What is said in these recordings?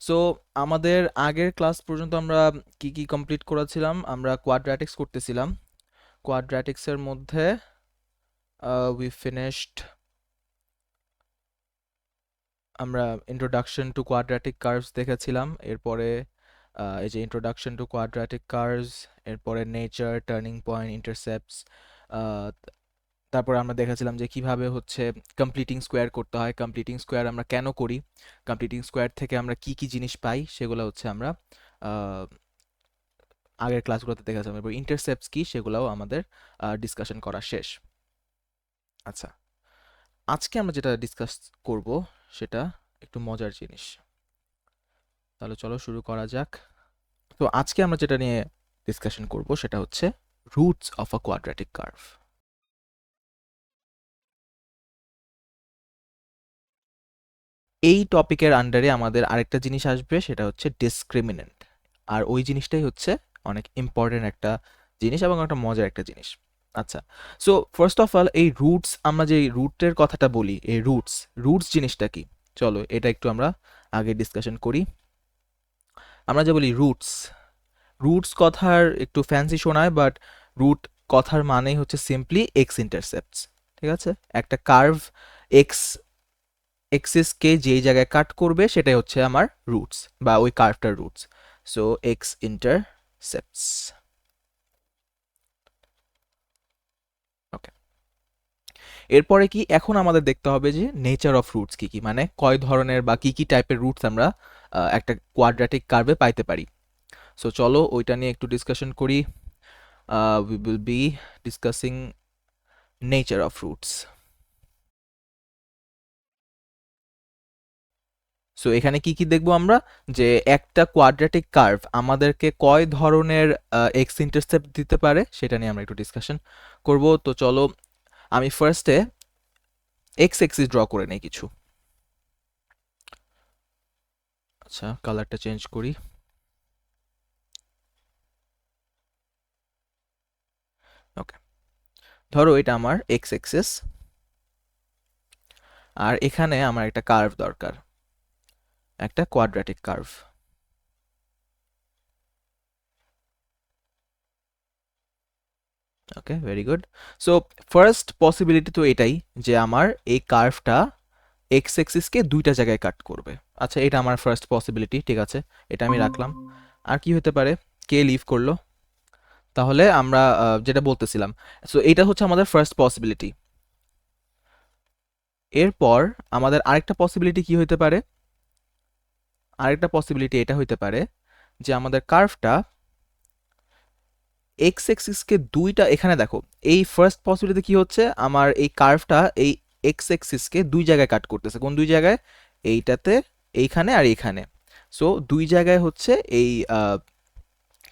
So আমাদের আগের class পর্যন্ত আমরা কি কি কমপ্লিট করেছিলাম? আমরা কোয়াড্রাটিক্স করতেছিলাম। কোয়াড্রাটিক্সের মধ্যে উই ফিনিশড, আমরা ইন্ট্রোডাকশন টু কোয়াড্রাটিক কার্ভস দেখেছিলাম। এরপরে এই যে ইন্ট্রোডাকশন টু কোয়াড্রাটিক কার্ভস, এরপরে নেচার, টার্নিং পয়েন্ট, ইন্টারসেপ্টস, তারপরে আমরা দেখেছিলাম যে কিভাবে হচ্ছে কমপ্লিটিং স্কোয়ার করতে হয়, কমপ্লিটিং স্কোয়ার আমরা কেন করি, কমপ্লিটিং স্কোয়ার থেকে আমরা কি কি জিনিস পাই, সেগুলো হচ্ছে আমরা আহ, আগের ক্লাসগুলোতে দেখেছিলাম। এরপর ইন্টারসেপ্টস কি সেগুলোও আমাদের ডিসকাশন করা শেষ। আচ্ছা, আজকে আমরা যেটা ডিসকাস করব সেটা একটু মজার জিনিস। তাহলে চলো শুরু করা যাক। তো আজকে আমরা যেটা নিয়ে ডিসকাশন করব সেটা হচ্ছে রুটস অফ আ কোয়াড্রাটিক কার্ভ। এই টপিকের আন্ডারে আমাদের আরেকটা জিনিস আসবে, সেটা হচ্ছে ডিসক্রিমিনেন্ট। আর ওই জিনিসটাই হচ্ছে অনেক ইম্পর্টেন্ট একটা জিনিস এবং একটা মজার একটা জিনিস। আচ্ছা, সো ফার্স্ট অফ অল এই রুটস, আমরা যে রুটের কথাটা বলি, এই রুটস রুটস জিনিসটা কি, চলো এটা একটু আমরা আগে ডিসকাশন করি। আমরা যে বলি রুটস, রুটস কথার একটু ফ্যান্সি শোনায়, বাট রুট কথার মানেই হচ্ছে সিম্পলি এক্স ইন্টারসেপ্টস। ঠিক আছে, একটা কার্ভ এক্স এক্সিসকে যেই জায়গায় কাট করবে সেটাই হচ্ছে আমার রুটস বা ওই কার্ভটার roots. So x intercepts. Okay, এরপরে কি এখন আমাদের দেখতে হবে যে নেচার অফ রুটস কি কি, মানে কয় ধরনের বা কি কি টাইপের রুটস আমরা একটা কোয়াড্রাটিক কার্ভে পাইতে পারি। সো চলো ওইটা নিয়ে একটু ডিসকাশন করি। We will be discussing nature of roots. So এখানে কি কি দেখবো আমরা, যে একটা কোয়াড্রাটিক কার্ভ আমাদেরকে কয় ধরনের এক্স ইন্টারসেপ্ট দিতে পারে সেটা নিয়ে আমরা একটু ডিসকাশন করব। তো চলো আমি ফার্স্টে এক্স এক্সিস ড্র করে নেই কিছু। আচ্ছা, কালারটা চেঞ্জ করি। ওকে, ধরো এটা আমার এক্স এক্সিস, আর এখানে আমার একটা কার্ভ দরকার, একটা quadratic curve. Okay, very good. So first possibility তো এটাই যে আমার এই কার্ভটা এক্স এক্সিসকে দুইটা জায়গায় কাট করবে। আচ্ছা, এটা আমার ফার্স্ট পসিবিলিটি, ঠিক আছে, এটা আমি রাখলাম। আর কি হতে পারে, কে লিভ করলো, তাহলে আমরা যেটা বলতেছিলাম, সো এইটা হচ্ছে আমাদের ফার্স্ট পসিবিলিটি। এরপর আমাদের আরেকটা পসিবিলিটি কি হতে পারে, আরেকটা পসিবিলিটি এটা হইতে পারে যে আমাদের কার্ভটা এক্স এক্সিসকে দুইটা, এখানে দেখো এই ফার্স্ট পসিবিলিটি কি হচ্ছে, আমার এই কার্ভটা এই এক্স এক্সিসকে দুই জায়গায় কাট করতেছে। কোন দুই জায়গায়, এইটাতে, এইখানে আর এইখানে। সো দুই জায়গায় হচ্ছে এই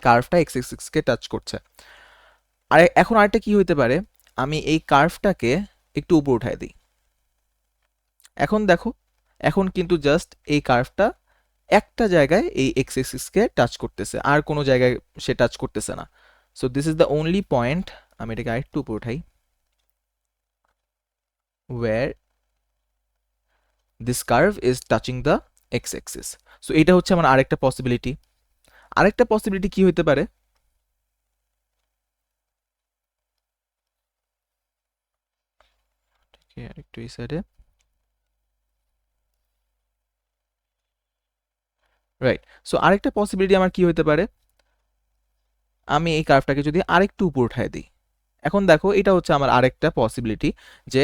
কার্ভটা এক্স এক্সিসকে টাচ করছে। আর এখন আরেকটা কি হইতে পারে, আমি এই কার্ভটাকে একটু উপর উঠাই দিই। এখন দেখো, এখন কিন্তু জাস্ট এই কার্ভটা একটা জায়গায় এই এক্স এক্সিসকে টাচ করতেছে, আর কোনো জায়গায় সে টাচ করতেছে না। So this is the only point, আমি এটাকে আরেকটু উপর উঠাই, where this curve is touching the x axis. So এটা হচ্ছে আমার আরেকটা পসিবিলিটি। আরেকটা পসিবিলিটি কি হইতে পারে, আরেকটু এই সাইডে, রাইট। সো আরেকটা পসিবিলিটি আমার কি হইতে পারে, আমি এই কার্ভটাকে যদি আরেকটু উপর উঠায় দিই। এখন দেখো এটা হচ্ছে আমার আরেকটা পসিবিলিটি, যে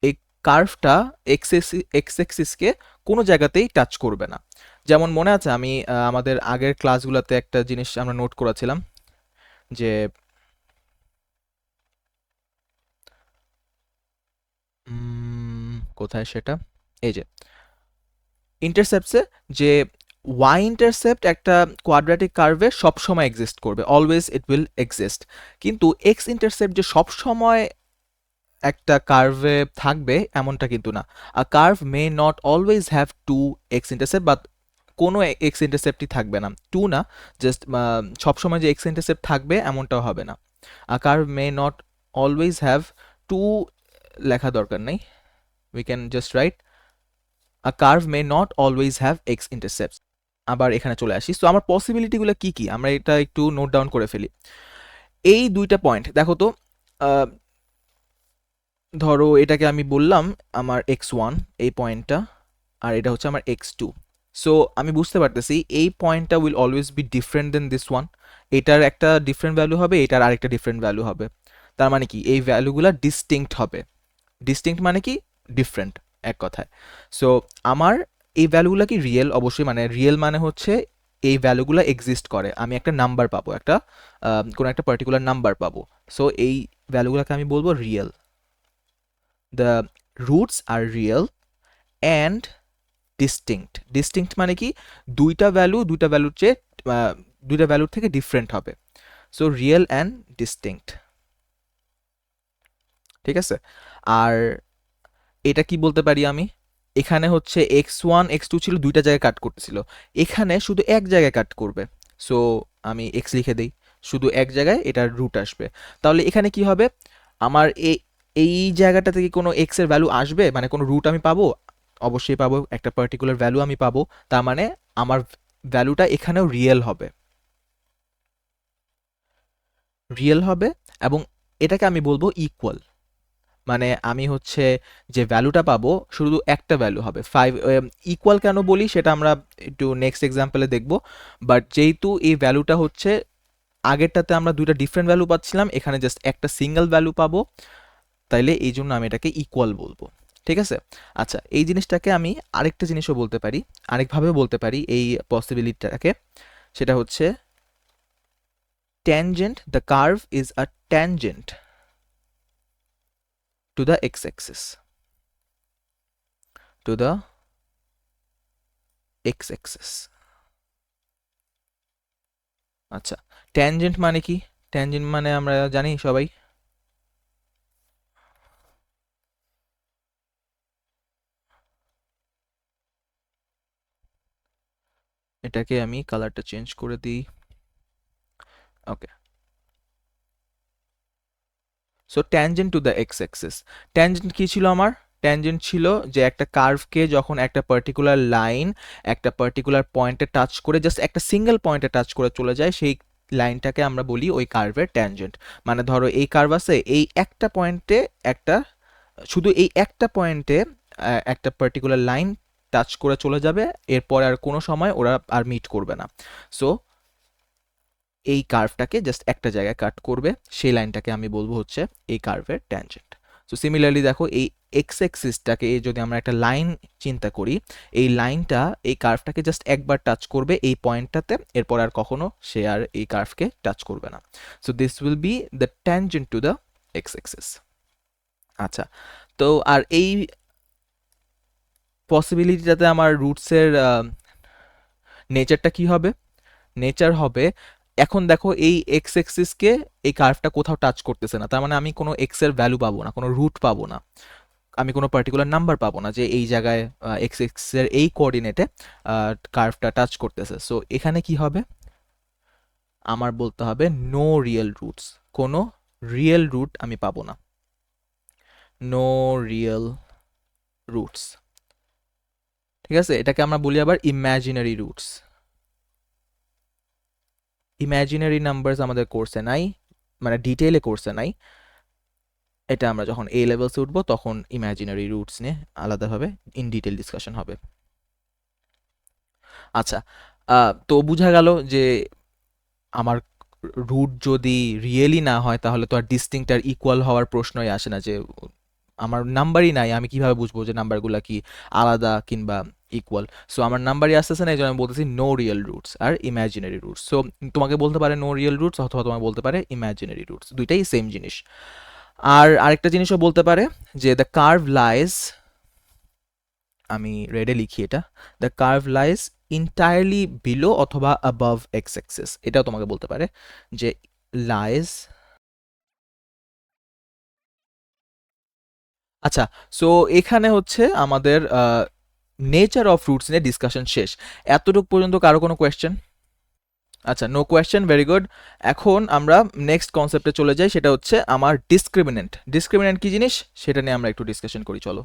এই কার্ভটা এক্স এক্সিসকে কোনো জায়গাতেই টাচ করবে না। যেমন মনে আছে, আমি আমাদের আগের ক্লাসগুলোতে একটা জিনিস আমরা নোট করেছিলাম, যে কোথায় সেটা, এই যে ইন্টারসেপ্টসে, যে ওয়াই ইন্টারসেপ্ট একটা কোয়াড্রাটিক কার্ভে সবসময় এক্সিস্ট করবে, অলওয়েজ ইট উইল এক্সিস্ট। কিন্তু এক্স ইন্টারসেপ্ট যে সবসময় একটা কার্ভে থাকবে এমনটা কিন্তু না। A curve may not always have two x intercept, but কোনো এক্স ইন্টারসেপ্টই থাকবে না, টু না, জাস্ট সবসময় যে এক্স ইন্টারসেপ্ট থাকবে এমনটাও হবে না। A curve may not always have two, লেখা দরকার নেই, we can just write a curve may not always have x intercepts. আবার এখানে চলে আসি। সো আমার পসিবিলিটিগুলো কি কি আমরা এটা একটু নোট ডাউন করে ফেলি। এই দুইটা পয়েন্ট দেখো তো, ধরো এটাকে আমি বললাম আমার x1 এই পয়েন্টটা, আর এটা হচ্ছে আমার x2। সো আমি বুঝতে পারতেছি এই পয়েন্টটা will always be different than this one. এটার একটা ডিফারেন্ট ভ্যালু হবে, এটার আরেকটা ডিফারেন্ট ভ্যালু হবে। তার মানে কি এই ভ্যালুগুলো ডিস্টিংক্ট হবে। ডিস্টিংক্ট মানে কি ডিফারেন্ট, এক কথায়। সো আমার এই ভ্যালুগুলো কি রিয়েল? অবশ্যই, মানে রিয়েল মানে হচ্ছে এই ভ্যালুগুলো এক্সিস্ট করে, আমি একটা নাম্বার পাবো, একটা কোনো একটা পার্টিকুলার নাম্বার পাবো। সো এই ভ্যালুগুলোকে আমি বলবো real. The roots are real and distinct. Distinct মানে কি দুইটা ভ্যালুর চেয়ে দুইটা ভ্যালুর থেকে ডিফারেন্ট হবে। সো রিয়েল অ্যান্ড ডিস্টিংক্ট, ঠিক আছে। আর এটা কি বলতে পারি আমি, এখানে হচ্ছে x1 x2 ছিল দুইটা জায়গায় কাট করতেছিল, এখানে শুধু এক জায়গায় কাট করবে। সো আমি x লিখে দেই, শুধু এক জায়গায় এটার রুট আসবে। তাহলে এখানে কি হবে, আমার এই জায়গাটা থেকে কোনো x এর ভ্যালু আসবে, মানে কোনো রুট আমি পাবো? অবশ্যই পাবো, একটা পার্টিকুলার ভ্যালু আমি পাবো। তার মানে আমার ভ্যালুটা এখানেও রিয়েল হবে, রিয়েল হবে। এবং এটাকে আমি বলবো ইকুয়াল। মানে আমি হচ্ছে যে ভ্যালুটা পাবো শুধু একটা ভ্যালু হবে 5। ইকুয়াল কেন বলি সেটা আমরা একটু নেক্সট এক্সাম্পলে দেখব। বাট যেহেতু এই ভ্যালুটা হচ্ছে আগেরটাতে আমরা দুইটা ডিফারেন্ট ভ্যালু পাচ্ছিলাম, এখানে জাস্ট একটা সিঙ্গেল ভ্যালু পাবো, তাইলে এই জন্য আমি এটাকে ইকুয়াল বলবো। ঠিক আছে। আচ্ছা, এই জিনিসটাকে আমি আরেকটা জিনিসও বলতে পারি, আরেকভাবে বলতে পারি এই পসিবিলিটিটাকে। সেটা হচ্ছে tangent, the curve is a tangent to the x-axis, to the x-axis। আচ্ছা, ট্যানজেন্ট মানে কি? ট্যানজেন্ট মানে আমরা জানি সবাই, এটাকে আমি কালারটা চেঞ্জ করে দিই। Okay, so tangent to the x axis. Tangent কি ছিল আমার? ট্যানজেন্ট ছিল যে একটা কার্ভকে যখন একটা পার্টিকুলার লাইন একটা পার্টিকুলার পয়েন্টে টাচ করে, জাস্ট একটা সিঙ্গেল পয়েন্টে টাচ করে চলে যায়, সেই লাইনটাকে আমরা বলি ওই কার্ভের ট্যানজেন্ট। মানে ধরো এই কার্ভ আছে, এই একটা পয়েন্টে একটা, শুধু এই একটা পয়েন্টে একটা পার্টিকুলার লাইন টাচ করে চলে যাবে, এরপর আর কোনো সময় ওরা আর মিট করবে না। সো এই কার্ভটাকে জাস্ট একটা জায়গায় কাট করবে, সেই লাইনটাকে আমি বলবো হচ্ছে এই কার্ভের ট্যানজেন্ট। সো সিমিলারলি দেখো এই এক্স অ্যাক্সিসটাকে যদি আমরা একটা লাইন চিন্তা করি, এই লাইনটা এই কার্ভটাকে জাস্ট একবার টাচ করবে এই পয়েন্টটাতে, এরপর আর কখনো সে আর এই কার্ভকে টাচ করবে না। So this will be the tangent to the x Axis. আচ্ছা, তো আর এই পসিবিলিটিটাতে আমার রুটসের নেচারটা কি হবে? নেচার হবে, এখন দেখো এই এক্স এক্সিসকে এই কার্ভটা কোথাও টাচ করতেছে না, তার মানে আমি কোনো এক্স এর ভ্যালু পাবো না, কোনো রুট পাবো না, আমি কোনো পার্টিকুলার নাম্বার পাবো না যে এই জায়গায় এক্স এক্সের এই কোঅর্ডিনেটে কার্ভটা টাচ করতেছে। সো এখানে কি হবে, আমার বলতে হবে নো রিয়েল রুটস, কোনো রিয়েল রুট আমি পাবো না, নো রিয়েল রুটস। ঠিক আছে, এটাকে আমরা বলি আবার ইমাজিনারি রুটস। ইমাজিনারি নাম্বারস আমাদের কোর্সে নাই, মানে ডিটেইলে কোর্সে নাই। এটা আমরা যখন এ লেভেলসে উঠবো তখন ইমাজিনারি রুটস নিয়ে আলাদাভাবে ইন ডিটেল ডিসকাশন হবে। আচ্ছা, তো বোঝা গেল যে আমার রুট যদি রিয়েলি না হয় তাহলে তো আর ডিস্টিংক্ট আর ইকুয়াল হওয়ার প্রশ্নই আসে না, যে আমার নাম্বারই নাই, আমি কিভাবে বুঝবো যে নাম্বারগুলো কি আলাদা কিংবা ইকুয়াল? সো আমার নাম্বারই আসতেছে না, এই জন্য আমি বলতেছি নো রিয়েল রুটস আর ইমাজিনারি রুটস। সো তোমাকে বলতে পারে নো রিয়েল রুটস, অথবা তোমাকে বলতে পারে ইমাজিনারি রুটস, দুইটাই সেম জিনিস। আর আরেকটা জিনিসও বলতে পারে যে দ্য কার্ভ লাইজ, আমি রেডে লিখি এটা, দ্য কার্ভ লাইজ ইন্টায়ারলি বিলো অথবা অ্যাবাভ এক্স অ্যাক্সিস, এটাও তোমাকে বলতে পারে যে লাইজ। আচ্ছা, সো এখানে হচ্ছে আমাদের নেচার অফ রুটস নিয়ে ডিসকাশন শেষ। এতটুকু পর্যন্ত কারো কোনো কোয়েশ্চেন? আচ্ছা, নো কোয়েশ্চেন, ভেরি গুড। এখন আমরা নেক্সট কনসেপ্টে চলে যাই, সেটা হচ্ছে আমার ডিসক্রিমিনেন্ট। ডিসক্রিমিনেন্ট কি জিনিস সেটা নিয়ে আমরা একটু ডিসকাশন করি, চলো।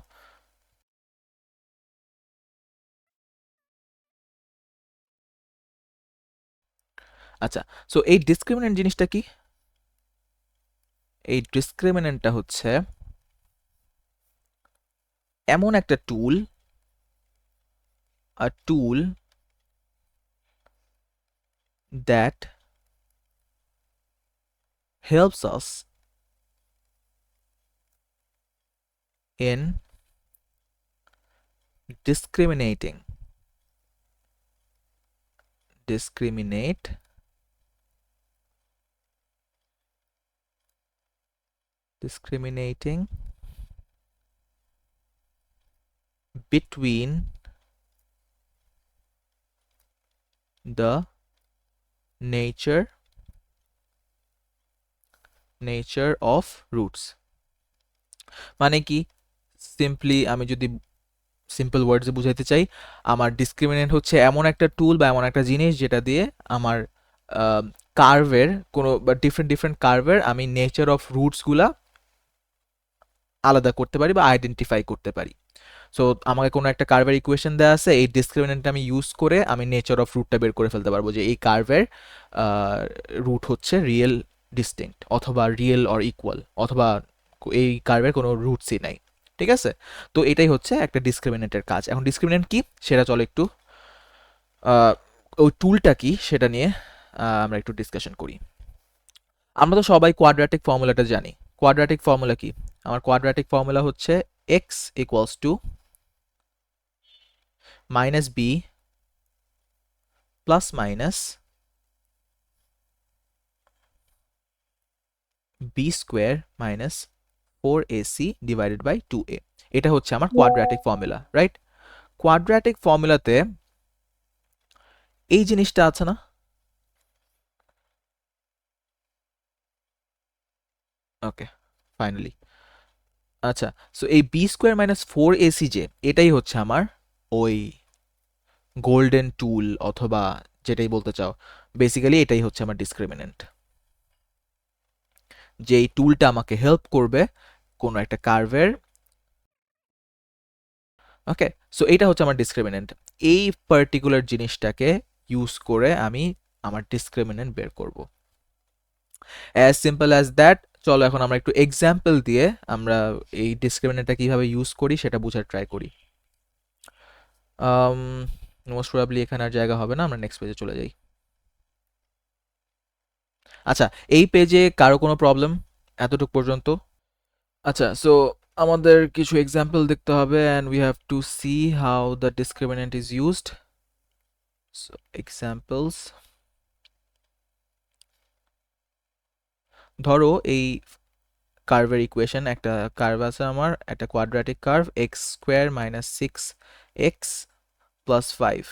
আচ্ছা, সো এই ডিসক্রিমিনেন্ট জিনিসটা কি? এই ডিসক্রিমিনেন্টটা হচ্ছে এমন একটা টুল, a tool that helps us in discriminating discriminate discriminating between the nature of roots। মানে কি, সিম্পলি আমি যদি সিম্পল ওয়ার্ডসে বুঝাইতে চাই, আমার ডিসক্রিমিনেন্ট হচ্ছে এমন একটা টুল বা এমন একটা জিনিস যেটা দিয়ে আমার কার্ভের কোনো বা ডিফারেন্ট ডিফারেন্ট কার্ভের আমি নেচার অফ রুটসগুলা আলাদা করতে পারি বা আইডেন্টিফাই করতে পারি। সো আমাকে কোনো একটা কার্ভের ইকুয়েশন দেওয়া আছে, এই ডিসক্রিমিনেন্টটা আমি ইউজ করে আমি নেচার অফ রুটটা বের করে ফেলতে পারবো যে এই কার্ভের রুট হচ্ছে রিয়েল ডিস্টিংক্ট অথবা রিয়েল অর ইকুয়াল অথবা এই কার্ভের কোনো রুটসই নাই। ঠিক আছে, তো এটাই হচ্ছে একটা ডিসক্রিমিনেন্টের কাজ। এখন ডিসক্রিমিনেন্ট কি সেটা চলো একটু ওই টুলটা কি সেটা নিয়ে আমরা একটু ডিসকাশন করি। আমরা তো সবাই কোয়াড্রাটিক ফর্মুলাটা জানি। কোয়াড্রাটিক ফর্মুলা কি? আমার কোয়াড্রাটিক ফর্মুলা হচ্ছে X equals to minus B plus minus B square minus 4ac divided by 2a। এটা হচ্ছে আমার কোয়াড্রাটিক ফর্মুলা, রাইট? কোয়াড্রাটিক ফর্মুলাতে এই জিনিসটা আছে না? ওকে, ফাইনালি। আচ্ছা, সো এই বি স্কোয়ার মাইনাস 4ac যে এটাই হচ্ছে আমার ওই গোল্ডেন টুল অথবা যেটাই বলতে চাও, বেসিক্যালি এটাই হচ্ছে আমার ডিসক্রিমিনেন্ট, যে এই টুলটা আমাকে হেল্প করবে কোনো একটা কার্ভের। ওকে, সো এইটা হচ্ছে আমার ডিসক্রিমিনেন্ট। এই পার্টিকুলার জিনিসটাকে ইউজ করে আমি আমার ডিসক্রিমিনেন্ট বের করব। As simple as that. চলো এখন আমরা একটু এক্সাম্পল দিয়ে আমরা এই ডিসক্রিমিনেন্টটা কিভাবে ইউজ করি সেটা বোঝার ট্রাই করি। মোস্ট প্রবাবলি এখানে আর জায়গা হবে না, আমরা নেক্সট পেজে চলে যাই। আচ্ছা, এই পেজে কারো কোনো প্রবলেম এতটুকু পর্যন্ত? আচ্ছা, সো আমাদের কিছু এক্সাম্পল দেখতে হবে and we have to see how the discriminant is used. So examples, ধরো এই কার্ভের ইকুয়েশন, একটা কার্ভ আছে আমার, একটা quadratic curve x square minus 6x plus 5।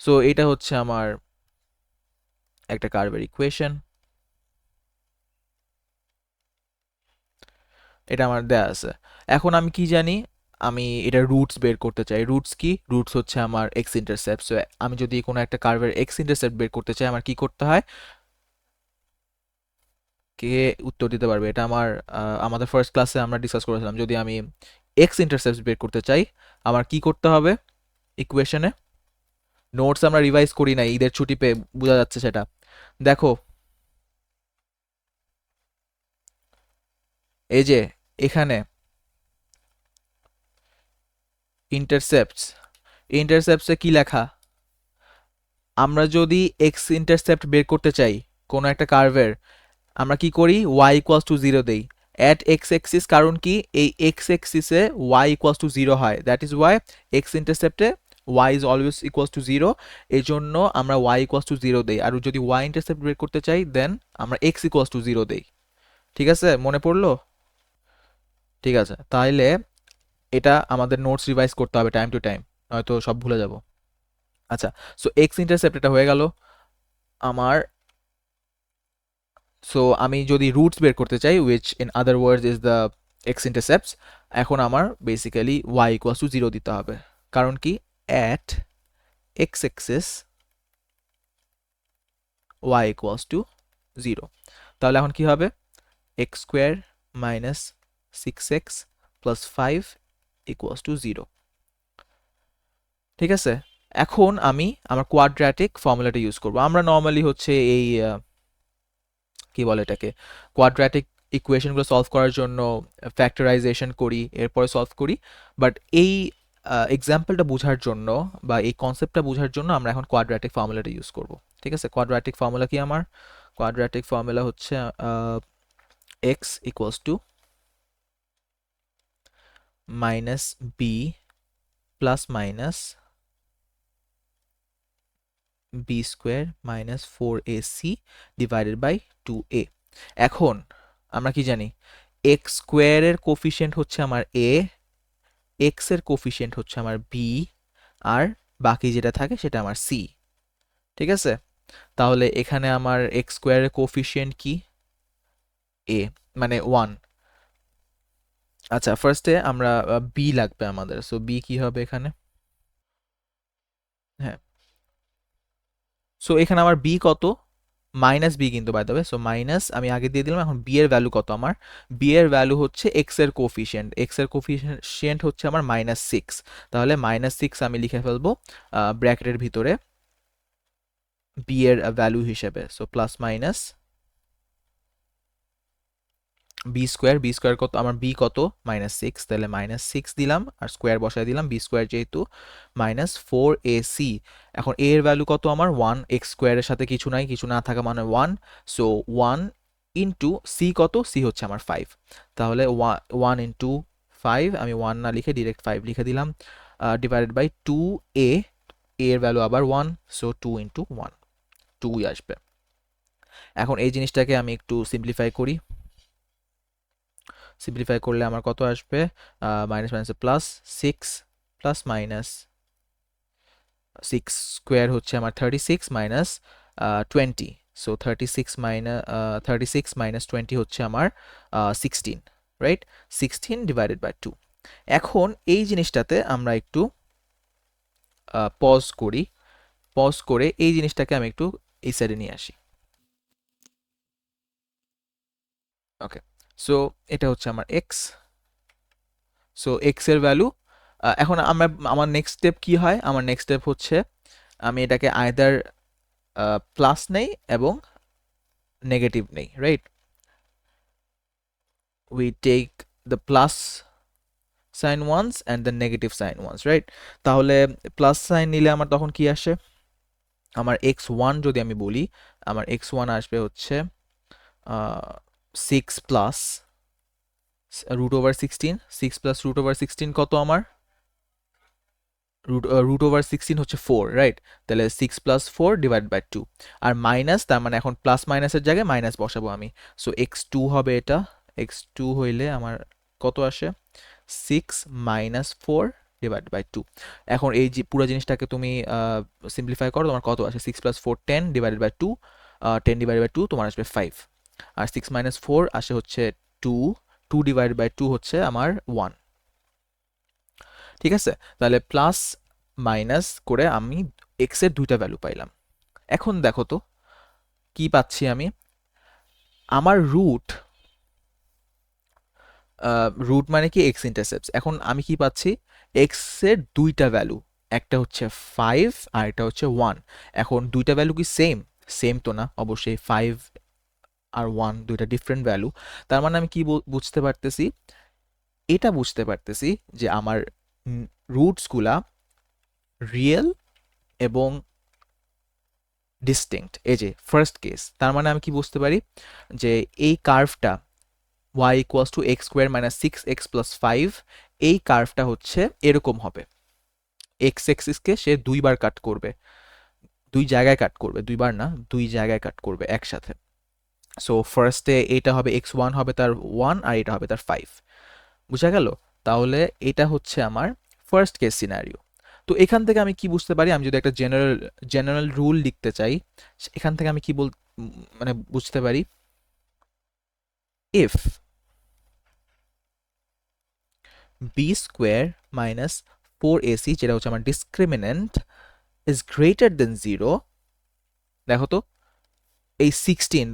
So এটা হচ্ছে আমার একটা কার্ভের ইকুয়েশন, এটা আমার দেয়া আছে। এখন আমি কি জানি? আমি এটা রুটস বের করতে চাই। রুটস কি? রুটস হচ্ছে আমার এক্স ইন্টারসেপ্ট। সো আমি যদি কোনো একটা কার্ভের এক্স ইন্টারসেপ্ট বের করতে চাই আমার কি করতে হয়? কে উত্তর দিতে পারবে? এটা আমার আমাদের ফার্স্ট ক্লাসে আমরা ডিসকাস করেছিলাম। যদি আমি এক্স ইন্টারসেপ্ট বের করতে চাই আমার কি করতে হবে ইকুয়েশনে? নোটস আমরা রিভাইজ করি নাই, ঈদের ছুটি পেয়ে বোঝা যাচ্ছে সেটা। দেখো এই যে এখানে ইন্টারসেপ্টস, ইন্টারসেপ্টসে কি লেখা? আমরা যদি এক্স ইন্টারসেপ্ট বের করতে চাই কোনো একটা কার্ভের, আমরা কি করি? ওয়াই ইকুয়ালস টু 0 দেই অ্যাট এক্স এক্সিস। কারণ কি? এই এক্স এক্সিসে ওয়াই ইকুয়ালস টু 0 হয়, দ্যাট ইজ ওয়াই এক্স ইন্টারসেপ্টে y is always equals to 0। এই জন্য আমরা ওয়াই ইকুয়ালস টু 0 দেই। আর যদি ওয়াই ইন্টারসেপ্ট বের করতে চাই দেন আমরা এক্স ইকুয়ালস টু 0 দেই। ঠিক আছে, মনে পড়লো? ঠিক আছে, তাহলে এটা আমাদের নোটস রিভাইজ করতে হবে টাইম টু টাইম, নয়তো সব ভুলে যাব। আচ্ছা, সো এক্স ইন্টারসেপ্ট এটা হয়ে গেল আমার। সো আমি যদি রুটস বের করতে চাই, which in other words is the x ইন্টারসেপ্টস, এখন আমার বেসিক্যালি ওয়াই ইকুয়ালস টু 0 দিতে হবে। কারণ কি? At X axis Y equals to 0। তাহলে এখন কি হবে? X square minus 6x plus 5 equals to 0। ঠিক আছে, এখন আমি আমার কোয়াড্রাটিক ফর্মুলাটা ইউজ করব। আমরা নর্মালি হচ্ছে এই কি বলে এটাকে, কোয়াড্রাটিক ইকুয়েশনগুলো সলভ করার জন্য ফ্যাক্টরাইজেশন করি, এরপরে সলভ করি। বাট এই এক্সাম্পলটা বোঝার জন্য বা এই কনসেপ্টটা বোঝার জন্য আমরা এখন কোয়াড্রাটিক ফর্মুলাটা ইউজ করব। ঠিক আছে, কোয়াড্রাটিক ফর্মুলা কি আমার? কোয়াড্রাটিক ফর্মুলা হচ্ছে X equals to minus B plus minus B square minus 4ac divided by 2a। এখন আমরা কি জানি, এক্স স্কোয়ারের কোফিশিয়েন্ট হচ্ছে আমার এ, এক্স এর কোফিশিয়েন্ট হচ্ছে আমার বি, আর বাকি যেটা থাকে সেটা আমার সি। ঠিক আছে, তাহলে এখানে আমার এক্স স্কোয়ারের কোফিশিয়েন্ট কি? এ, মানে 1। আচ্ছা, ফার্স্টে আমরা বি লাগবে আমাদের, সো বি কি হবে এখানে? হ্যাঁ, সো এখানে আমার বি কত? মাইনাস বি কিন্তু by the way, so minus আমি আগে দিয়ে দিলাম। এখন বি এর ভ্যালু কত আমার? বি এর ভ্যালু হচ্ছে এক্স এর কোফিশিয়েন্ট, এক্স এর কোফিশিয়েন্ট হচ্ছে আমার -6। তাহলে -6 আমি লিখে ফেলবো ব্র্যাকেটের ভিতরে বি এর ভ্যালু হিসেবে। So plus minus B square, B square কত আমার? বি কত? -6, তাহলে -6 দিলাম আর স্কোয়ার বসায় দিলাম, বি স্কোয়ার যেহেতু -4ac। এখন এ এর ভ্যালু কত আমার? 1, এক্স স্কোয়ারের সাথে কিছু নাই, কিছু না থাকা মানে 1, সো 1 ইন্টু সি কত? সি হচ্ছে আমার 5। তাহলে 1 ইন্টু 5, আমি 1 না লিখে ডিরেক্ট 5 লিখে দিলাম, ডিভাইডেড বাই 2a, এর ভ্যালু আবার 1, সো 2 ইন্টু 1, 2ই আসবে। এখন এই জিনিসটাকে আমি একটু সিম্পলিফাই করি। সিম্পলিফাই করলে আমার কত আসবে? মাইনাস মাইনাসে প্লাস, 6 প্লাস মাইনাস 6 স্কোয়ার হচ্ছে আমার 36 মাইনাস 20, সো 36 মাইনাস 20 হচ্ছে আমার 16, রাইট? 16 divided by 2। এখন এই জিনিসটাতে আমরা একটু পজ করি, পজ করে এই জিনিসটাকে আমি একটু এই সাইডে নিয়ে আসি। ওকে, সো এটা হচ্ছে আমার এক্স। সো এক্স এর ভ্যালু, এখন আমার নেক্সট স্টেপ কি হয়? আমার নেক্সট স্টেপ হচ্ছে আমি এটাকে আইদার প্লাস নেই এবং নেগেটিভ নেই, right? We take the plus sign once and the negative sign once, right? তাহলে প্লাস সাইন নিলে আমার তখন কি আসে? আমার x1 যদি আমি বলি, আমার x1 আসবে হচ্ছে 6 প্লাস √16, 6 প্লাস √16 কত আমার? √16 হচ্ছে 4, রাইট? তাহলে 6 প্লাস 4 ডিভাইড বাই 2, আর মাইনাস, তার মানে এখন প্লাস মাইনাসের জায়গায় মাইনাস বসাবো আমি। সো x2 হবে এটা, x2 হইলে আমার কত আসে? 6 মাইনাস 4 ডিভাইড বাই 2। এখন এই যে পুরো জিনিসটাকে তুমি সিম্পলিফাই করো, তোমার কত আসে? 6 plus 4 10 divided by 2, 10 divide by 2 তোমার আসবে 5, আর 6 মাইনাস 4 আসে হচ্ছে 2, 2 ডিভাইড বাই 2 হচ্ছে আমার 1। ঠিক আছে, তাহলে প্লাস মাইনাস করে আমি এক্স এর দুইটা ভ্যালু পাইলাম। এখন দেখো তো কি পাচ্ছি আমি? আমার রুট, রুট মানে কি? এক্স ইন্টারসেপ্টস। এখন আমি কি পাচ্ছি? এক্স এর দুইটা ভ্যালু, একটা হচ্ছে 5 আর একটা হচ্ছে 1। এখন দুইটা ভ্যালু কি সেম? সেম তো না, অবশ্যই 5 আর 1 দুইটা ডিফারেন্ট ভ্যালু। তার মানে আমি কি বুঝতে পারতেছি? এটা বুঝতে পারতেছি যে আমার রুটসগুলা রিয়েল এবং ডিস্টিংক্ট। এই যে ফার্স্ট কেস, তার মানে আমি কি বুঝতে পারি? যে এই কার্ভটা y equals to x square minus 6x plus 5, এই কার্ভটা হচ্ছে এরকম হবে। এক্স এক্সিসকে সে দুইবার কাট করবে, দুই জায়গায় কাট করবে, দুইবার না, দুই জায়গায় কাট করবে একসাথে। সো ফার্স্টে এটা হবে x1 হবে তার 1 আর এটা হবে তার 5, বুঝা গেল? তাহলে এটা হচ্ছে আমার ফার্স্ট কেস সিনারিও। তো এখান থেকে আমি কি বুঝতে পারি? আমি যদি একটা জেনারেল রুল লিখতে চাই, এখান থেকে আমি কি মানে বুঝতে পারি? If B square minus 4ac, যেটা হচ্ছে আমার ডিসক্রিমিনেন্ট, ইজ গ্রেটার দেন 0, দেখো তো এই 16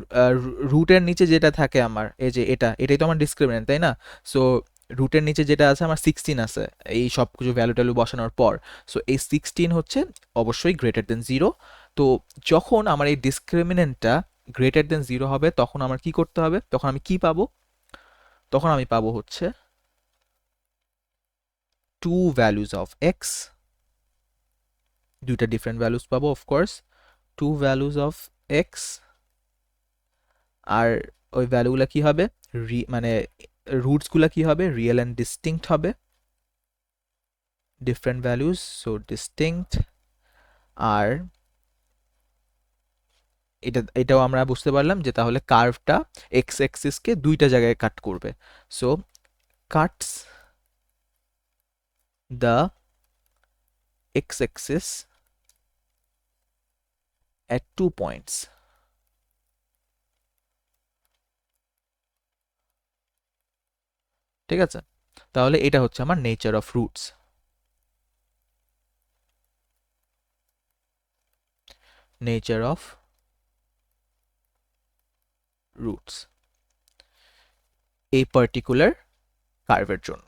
রুটের নিচে যেটা থাকে আমার, এই যে এটাই তো আমার ডিসক্রিমিনেন্ট, তাই না? সো রুটের নিচে যেটা আছে আমার 16 আছে এই সব কিছু ভ্যালু ট্যালু বসানোর পর। সো এই 16 হচ্ছে অবশ্যই গ্রেটার দেন 0। তো যখন আমার এই ডিসক্রিমিনেন্টটা গ্রেটার দেন 0 হবে তখন আমার কি করতে হবে, তখন আমি কি পাবো, তখন আমি পাবো হচ্ছে টু ভ্যালুজ অফ এক্স, দুইটা ডিফারেন্ট ভ্যালুজ পাবো of course, two values of x. আর ওই ভ্যালুগুলো কি হবে, মানে রুটসগুলো কি হবে, রিয়েল অ্যান্ড ডিস্টিংক্ট হবে, ডিফারেন্ট ভ্যালুজ সো ডিস্টিংক্ট। আর এটাও আমরা বুঝতে পারলাম যে তাহলে কার্ভটা এক্স অ্যাক্সিসকে দুইটা জায়গায় কাট করবে। So Katz the x Axis at 2 points. ঠিক আছে, তাহলে এটা হচ্ছে আমার nature of roots. Nature of roots এই পার্টিকুলার কার্ভের জন্য।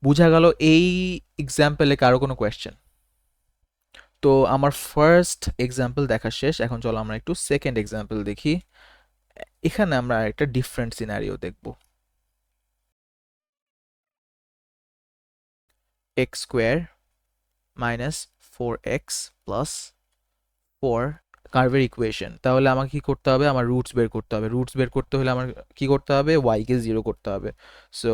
বুঝা গেল এই এক্সাম্পলে কারো কোনো কোয়েশ্চেন? তো আমার ফার্স্ট এক্সাম্পল দেখা শেষ, এখন চলো আমরা একটু সেকেন্ড এক্সাম্পল দেখি। এখানে আমরা একটা ডিফারেন্ট সিনারিও দেখব। X square minus 4x plus 4 কার্ভের ইকুয়েশন। তাহলে আমাকে কি করতে হবে, আমার রুটস বের করতে হবে। রুটস বের করতে হলে আমার কি করতে হবে, y কে 0 করতে হবে। So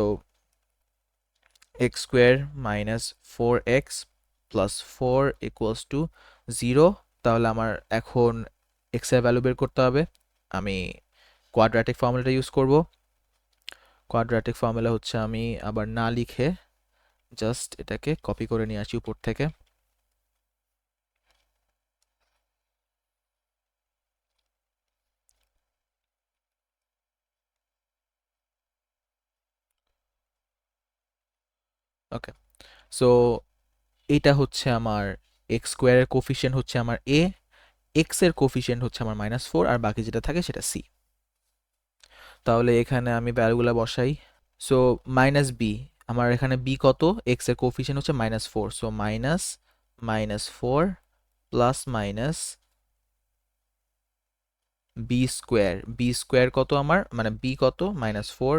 x square minus 4x plus 4 equals to 0। তাহলে আমার এখন x এর ভ্যালু বের করতে হবে। আমি কোয়াড্রাটিক ফর্মুলাটা ইউজ করব। কোয়াড্রাটিক ফর্মুলা হচ্ছে, আমি আবার না লিখে জাস্ট এটাকে কপি করে নিয়ে আসি উপর থেকে। ওকে, সো এটা হচ্ছে আমার এক্স স্কোয়ারের কোফিশিয়েন্ট হচ্ছে আমার a, এক্স এর কোফিশিয়েন্ট হচ্ছে আমার -4, আর বাকি যেটা থাকে সেটা c। তাহলে এখানে আমি ভ্যালুগুলো বসাই। সো মাইনাস বি, আমার এখানে বি কত, এক্স এর কোফিশিয়েন্ট হচ্ছে -4, so minus -4 plus minus B square. B square কত আমার, মানে বি কত, -4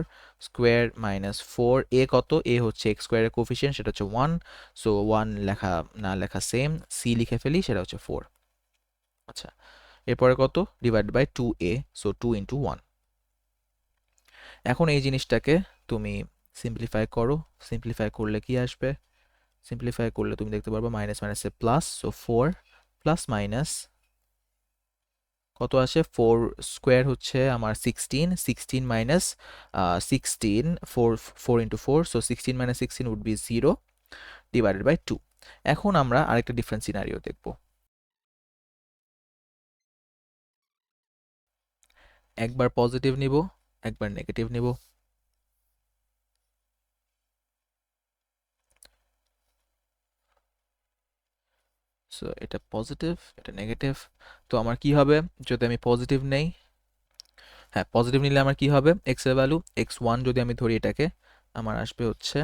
স্কোয়ার -4, এ কত, এ হচ্ছে এক্স স্কোয়ারের কোফিশিয়েন্ট সেটা হচ্ছে 1, সো 1 লেখা না লেখা সেম, সি লিখে ফেলি সেটা হচ্ছে 4। আচ্ছা, এরপরে কত, divide by 2a, so 2 into 1। এখন এই জিনিসটাকে তুমি সিম্পলিফাই করো। সিম্পলিফাই করলে কি আসবে, সিম্পলিফাই করলে তুমি দেখতে পারবে মাইনাস মাইনাসে প্লাস, সো 4 প্লাস মাইনাস কত আসে, 4 স্কোয়ার হচ্ছে আমার 16, 16 minus 16, 4 into 4, so 16 minus 16 would be 0 divided by 2। এখন আমরা আরেকটা ডিফারেন্ট সিনারিও দেখব। একবার পজিটিভ নিব, একবার নেগেটিভ নিব। সো এটা পজিটিভ, এটা নেগেটিভ। তো আমার কি হবে যদি আমি পজিটিভ নেই, হ্যাঁ পজিটিভ নিলে আমার কি হবে, এক্স এর ভ্যালু x1 যদি আমি ধরি এটাকে, আমার আসবে হচ্ছে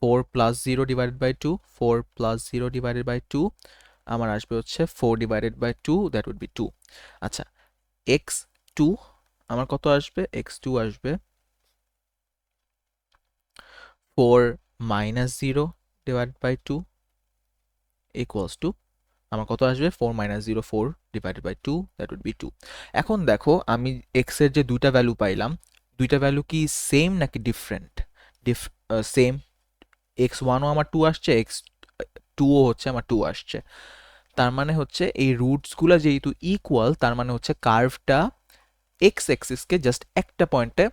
4 plus 0 divided by 2, 4 plus 0 divided by 2, আমার আসবে হচ্ছে 4 divided by 2, that would be 2। আচ্ছা, x2 আমার কত আসবে, x2 আসবে 4 minus 0 divide by 2 equals to, আমার কত আসবে, 4 minus 0, 4 divided by 2, that would be 2। এখন দেখো আমি x এর যে দুইটা ভ্যালু পাইলাম, দুইটা ভ্যালু কি সেম নাকি ডিফারেন্ট? সেম, x1ও আমার 2 আসছে, x2ও হচ্ছে আমার 2 আসছে। তার মানে হচ্ছে এই রুটসগুলো যেহেতু ইকুয়াল, তার মানে হচ্ছে কার্ভটা এক্স অ্যাক্সিসকে জাস্ট একটা পয়েন্টে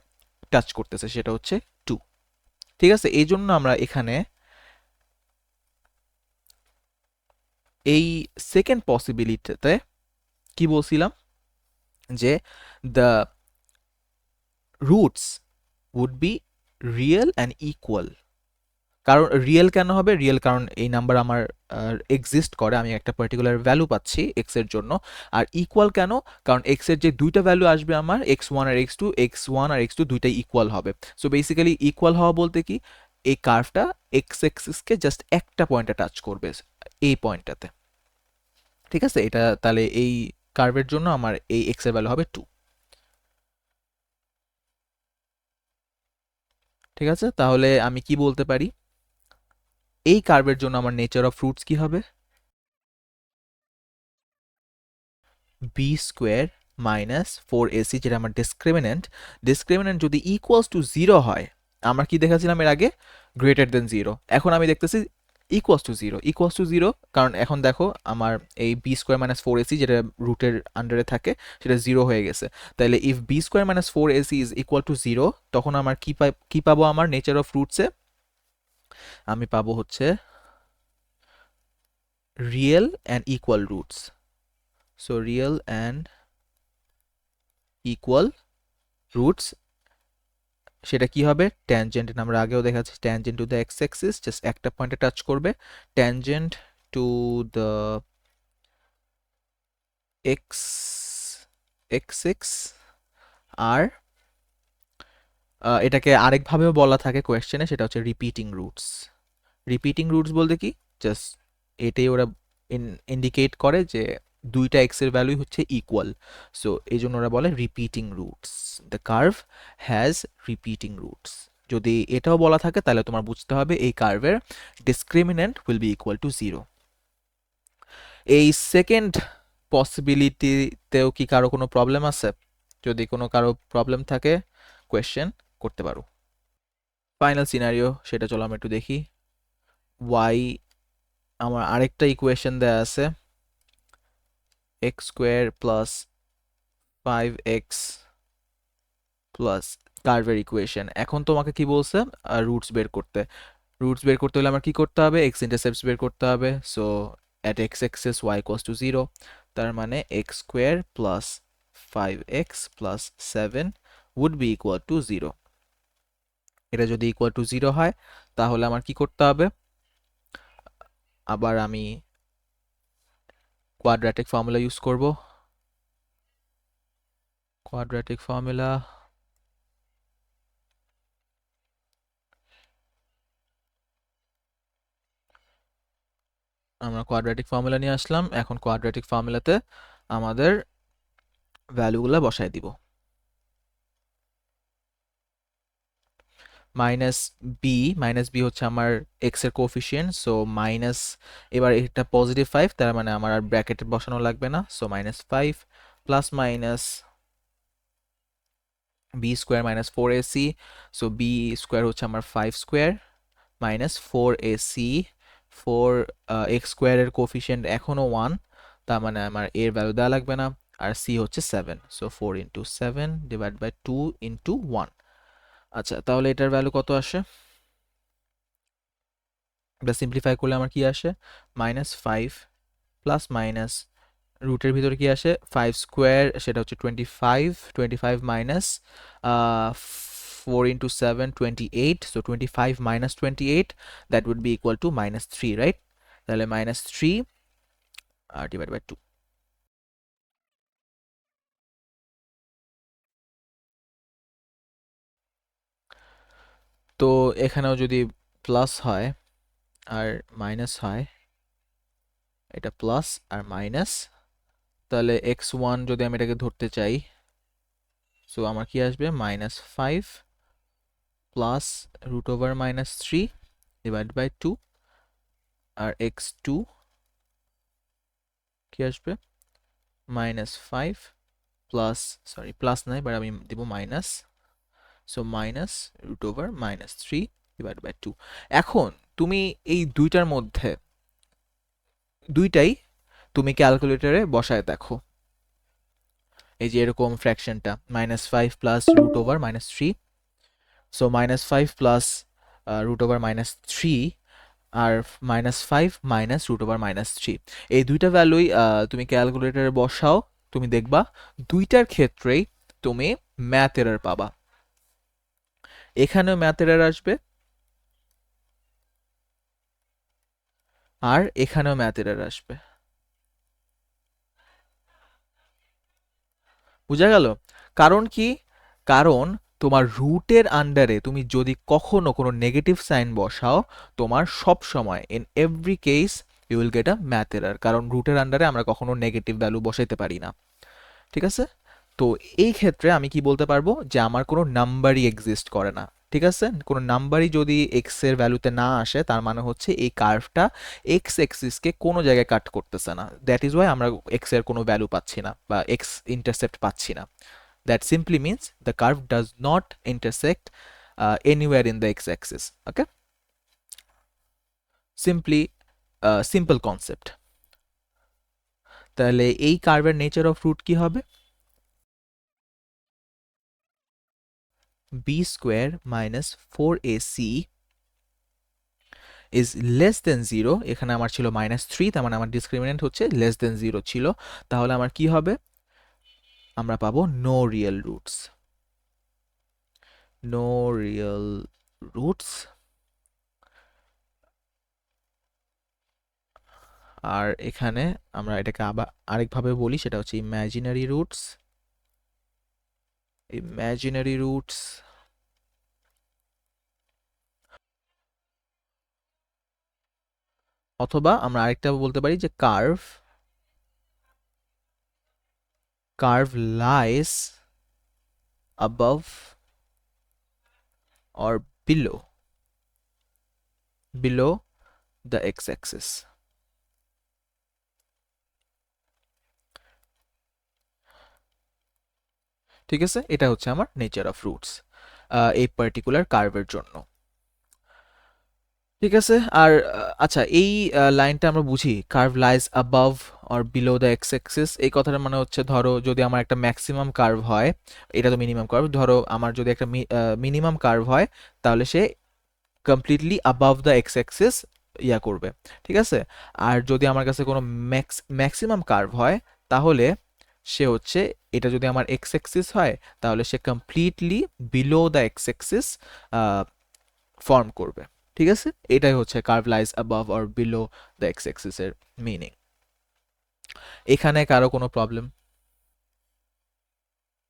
টাচ করতেছে, সেটা হচ্ছে 2। ঠিক আছে, এই জন্য আমরা এখানে এই সেকেন্ড পসিবিলিটিতে কি বলছিলাম, যে the roots would be real and equal. কারণ রিয়েল কেন হবে? রিয়েল কারণ এই নাম্বার আমার এক্সিস্ট করে, আমি একটা পার্টিকুলার ভ্যালু পাচ্ছি এক্স এর জন্য। আর ইকুয়াল কেন? কারণ এক্স এর যে দুইটা ভ্যালু আসবে আমার, এক্স ওয়ান আর এক্স টু, এক্স ওয়ান আর এক্স টু দুইটাই ইকুয়াল হবে। সো বেসিক্যালি ইকুয়াল হওয়া বলতে কি, এই কার্ভটা এক্স এক্সিসকে জাস্ট একটা পয়েন্টে টাচ করবে, এই পয়েন্টটাতে। ঠিক আছে, এটা তাহলে এই কার্ভের জন্য আমার এই এক্স এর ভ্যালু হবে 2। ঠিক আছে, তাহলে আমি কি বলতে পারি, এই কার্ভের জন্য আমার নেচার অফ ফ্রুটস কি হবে? বি স্কোয়ার মাইনাস 4ac, যেটা আমার ডিসক্রিমিনেন্ট। ডিসক্রিমিনেন্ট যদি ইকুয়ালস টু 0 হয়, আমরা কি দেখেছিলাম এর আগে? Greater than 0। এখন আমি দেখতেছি ইকুয়ালস টু 0, ইকুয়ালস টু 0, কারণ এখন দেখো আমার এই বি স্কোয়ার মাইনাস 4ac যেটা রুটের আন্ডারে থাকে সেটা 0 হয়ে গেছে। তাহলে if B square minus 4ac is equal to 0, তখন আমার কি পাবো? আমার নেচার অফ ফ্রুটসে আমি পাবো হচ্ছে real and equal roots. So real and equal roots, সেটা কি হবে? ট্যানজেন্ট, আমরা আগেও দেখাচ্ছি, tangent to the x axis, just একটা পয়েন্টে টাচ করবে। Tangent to the x axis. আর এটাকে আরেকভাবেও বলা থাকে কোয়েশ্চেনে, সেটা হচ্ছে রিপিটিং রুটস। রিপিটিং রুটস বলতে কি, জাস্ট এটাই ওরা ইন্ডিকেট করে যে দুইটা এক্স এর ভ্যালুই হচ্ছে ইকুয়াল। সো এই জন্য ওরা বলে repeating roots, the curve has repeating roots. যদি এটাও বলা থাকে তাহলে তোমার বুঝতে হবে এই কার্ভের discriminant will be equal to 0। এই সেকেন্ড পসিবিলিটিতেও কি কারো কোনো প্রবলেম আছে? যদি কোনো কারো প্রবলেম থাকে কোয়েশ্চেন করতে পারো। ফাইনাল সিনারিও সেটা চলো আমরা একটু দেখি। ওয়াই, আমার আরেকটা ইকুয়েশন দেয়া আছে, x square plus 5x plus কার্ভের ইকুয়েশন। এখন তোমাকে কি বলছে? রুটস বের করতে। রুটস বের করতে হলে আমার কি করতে হবে? এক্স ইন্টারসেপ্টস বের করতে হবে। So at X axis Y equals to 0, তার মানে X square plus 5x plus 7 would be equal to 0। এটা যদি ইকুয়াল টু 0 হয় তাহলে আমার কি করতে হবে? আবার আমি কোয়াড্রেটিক ফর্মুলা ইউজ করব। কোয়াড্রেটিক ফর্মুলা, আমরা কোয়াড্রেটিক ফর্মুলা নিয়ে আসলাম। এখন কোয়াড্রেটিক ফর্মুলাতে আমাদের ভ্যালুগুলো বসায় দিব। মাইনাস বি হচ্ছে আমার এক্স এর কোফিশিয়েন্ট, সো মাইনাস, এবার এটা পজিটিভ 5, তার মানে আমার আর ব্র্যাকেট বসানো লাগবে না। So -5 plus minus B square minus 4ac, so B square হচ্ছে আমার 5 স্কোয়ার মাইনাস 4ac। 4 এক্স স্কোয়ারের কোফিশিয়েন্ট এখনো 1, তার মানে আমার এর ভ্যালু দেওয়া লাগবে না। আর সি হচ্ছে 7, so 4 into 7 divide by 2 into 1। আচ্ছা, তাহলে এটার ভ্যালু কত আসে? এটা সিম্পলিফাই করলে আমার কি আসে? -5 প্লাস মাইনাস রুটের ভিতরে কি আসে? 5 স্কোয়ার, সেটা হচ্ছে 25, 25 minus 4 into 7 28, so 25 minus 28, that would be equal to -3, right? তাহলে -3 ডিভাইড বাই 2। তো এখানেও যদি প্লাস হয় আর মাইনাস হয়, এটা প্লাস আর মাইনাস, তাহলে x1 যদি আমি এটাকে ধরতে চাই, সো আমার কি আসবে? -5 plus root over -3 divide by 2, আর x2 কি আসবে? -5 প্লাস, সরি প্লাস নাই, এবার আমি দেব minus, so minus root over -3 divide by 2। এখন তুমি এই দুইটার মধ্যে দুইটাই তুমি ক্যালকুলেটরে বসায় দেখো। এই যে এরকম ফ্র্যাকশনটা -5 plus root over -3, so -5 plus root over -3 আর -5 মাইনাস রুট ওভার -3, এই দুইটা ভ্যালুই তুমি ক্যালকুলেটরে বসাও, তুমি দেখবা দুইটার ক্ষেত্রেই তুমি ম্যাথ এরর পাবা। এখানেও ম্যাথ এরর আসবে, আর এখানেও ম্যাথ এরর আসবে। বুঝা গেল? কারণ কি? কারণ তোমার রুটের আন্ডারে তুমি যদি কখনো কোনো নেগেটিভ সাইন বসাও, তোমার সব সময় in every case you will get a math error, কারণ রুটের আন্ডারে আমরা কখনো নেগেটিভ ভ্যালু বসাইতে পারি না। ঠিক আছে? তো এই ক্ষেত্রে আমি কি বলতে পারবো যে আমার কোনো নাম্বারই এক্সিস্ট করে না। ঠিক আছে? কোনো নাম্বারই যদি এক্স এর ভ্যালুতে না আসে, তার মানে হচ্ছে এই কার্ভটা এক্স এক্সিসকে কোনো জায়গায় কাট করতেছে না। দ্যাট ইজ ওয়াই আমরা এক্স এর কোনো ভ্যালু পাচ্ছি না বা এক্স ইন্টারসেপ্ট পাচ্ছি না। That simply means the curve does not intersect anywhere in the x axis. Okay, simply simple concept. তাহলে এই কার্ভের নেচার অফ রুট কি হবে? b square minus 4ac is less than 0। এখানে আমার ছিল -3, তার মানে আমার ডিসক্রিমিনেন্ট হচ্ছে লেস দেন 0 ছিল। তাহলে আমার কি হবে? আমরা পাবো no real roots. No real roots. আর এখানে আমরা এটাকে আবার আরেকভাবে বলি, সেটা হচ্ছে ইমাজিনারি রুটস। Imaginary roots. অথবা আমরা আরেকটা বলতে পারি যে curve lies above or below the x-axis. ঠিক আছে? এটা হচ্ছে আমার নেচার অফ রুটস এই পার্টিকুলার কার্ভের জন্য। ঠিক আছে? আর আচ্ছা, এই লাইনটা আমরা বুঝি curve lies above or below the x Axis. এই কথাটা মানে হচ্ছে, ধরো যদি আমার একটা ম্যাক্সিমাম কার্ভ হয়, এটা তো মিনিমাম কার্ভ, ধরো আমার যদি একটা মিনিমাম কার্ভ হয়, তাহলে সে completely above the x axis ইয়া করবে। ঠিক আছে? আর যদি আমার কাছে কোনো ম্যাক্সিমাম কার্ভ হয়, তাহলে সে হচ্ছে, এটা যদি আমার এক্স অ্যাক্সিস হয়, তাহলে সে completely below the x axis form করবে। ঠিক আছে? এটাই হচ্ছে curve lies above or below the x axis এর মিনিং। এখানে কারো কোনো প্রবলেম?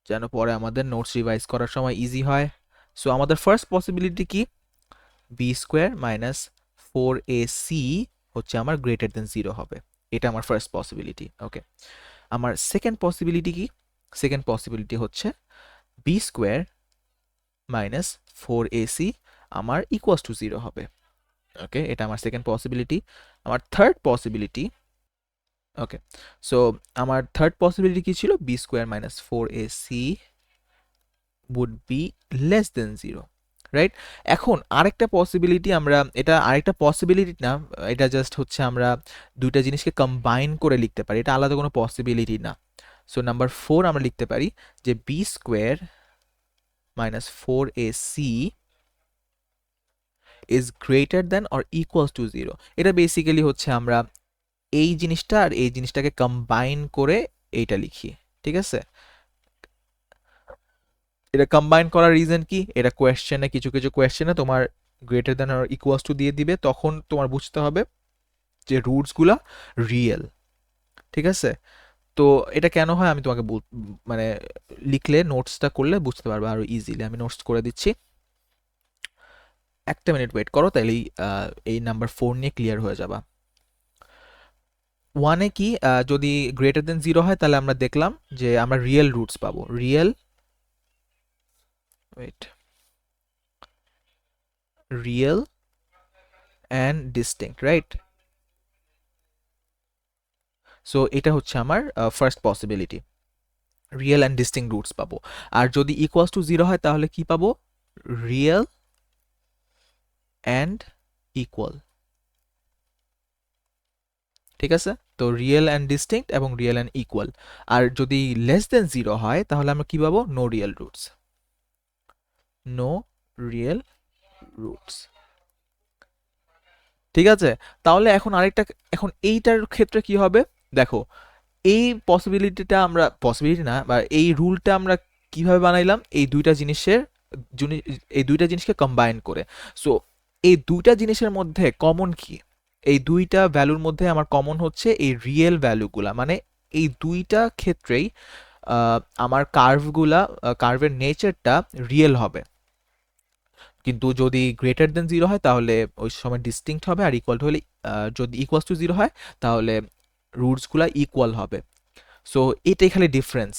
যেন পরে আমাদের নোটস রিভাইজ করার সময় ইজি হয়। সো আমাদের ফার্স্ট পসিবিলিটি কি? বি স্কোয়ার মাইনাস 4ac হচ্ছে আমার গ্রেটার দেন 0 হবে। এটা আমার ফার্স্ট পসিবিলিটি। ওকে, আমার সেকেন্ড পসিবিলিটি কি? সেকেন্ড পসিবিলিটি হচ্ছে বি স্কোয়ার মাইনাস 4ac আমার ইকুয়ালস টু 0 হবে। ওকে, এটা আমার সেকেন্ড পসিবিলিটি। আমার থার্ড পসিবিলিটি, ওকে, সো আমার থার্ড পসিবিলিটি কি ছিল? B square minus 4ac would be less than 0, right? এখন আরেকটা পসিবিলিটি, আমরা এটা আরেকটা পসিবিলিটি না, এটা জাস্ট হচ্ছে আমরা দুইটা জিনিসকে কম্বাইন করে লিখতে পারি, এটা আলাদা কোনো পসিবিলিটি না। সো নাম্বার 4 আমরা লিখতে পারি যে B square minus 4ac is greater than or equals to 0। এটা বেসিক্যালি হচ্ছে আমরা এই জিনিসটা আর এই জিনিসটাকে কম্বাইন করে এইটা লিখি। ঠিক আছে? এটা কম্বাইন করার রিজন কি? এটা কোয়েশ্চেনে, কিছু কিছু কোয়েশ্চেনে তোমার greater than or equals two দিয়ে দিবে, তখন তোমার বুঝতে হবে যে রুটসগুলা রিয়েল। ঠিক আছে? তো এটা কেন হয় আমি তোমাকে মানে লিখলে, নোটসটা করলে বুঝতে পারবে আরো ইজিলি। আমি নোটস করে দিচ্ছি, একটা মিনিট ওয়েট করো, তাইলেই এই নাম্বার 4 নিয়ে ক্লিয়ার হয়ে যাবা। ওয়ানে কি, যদি গ্রেটার দেন 0 হয়, তাহলে আমরা দেখলাম যে আমরা রিয়েল রুটস পাবো। Real and distinct, right? So এটা হচ্ছে আমার first possibility, real and distinct roots পাবো। আর যদি ইকুয়ালস টু 0 হয়, তাহলে কি পাবো? Real and equal. ঠিক আছে? তো রিয়েল অ্যান্ড ডিস্টিংক্ট এবং রিয়েল অ্যান্ড ইকুয়াল। আর যদি লেস দেন 0 হয়, তাহলে আমরা কি পাবো? No real roots. No real roots. ঠিক আছে? তাহলে এখন আরেকটা, এখন এইটার ক্ষেত্রে কি হবে? দেখো, এই পসিবিলিটি না, বা এই রুলটা আমরা কিভাবে বানাইলাম? এই দুইটা জিনিসকে কম্বাইন করে। সো এই দুইটা জিনিসের মধ্যে কমন কি? এই দুইটা ভ্যালুর মধ্যে আমার কমন হচ্ছে এই রিয়েল ভ্যালুগুলা, মানে এই দুইটা ক্ষেত্রেই আমার কার্ভের নেচারটা রিয়েল হবে। কিন্তু যদি গ্রেটার দেন 0 হয় তাহলে ওই সময় ডিস্টিংক্ট হবে, আর ইকুয়াল হলে যদি ইকুয়ালস টু 0 হয় তাহলে রুটসগুলা ইকুয়াল হবে। সো এটাই খালি ডিফারেন্স,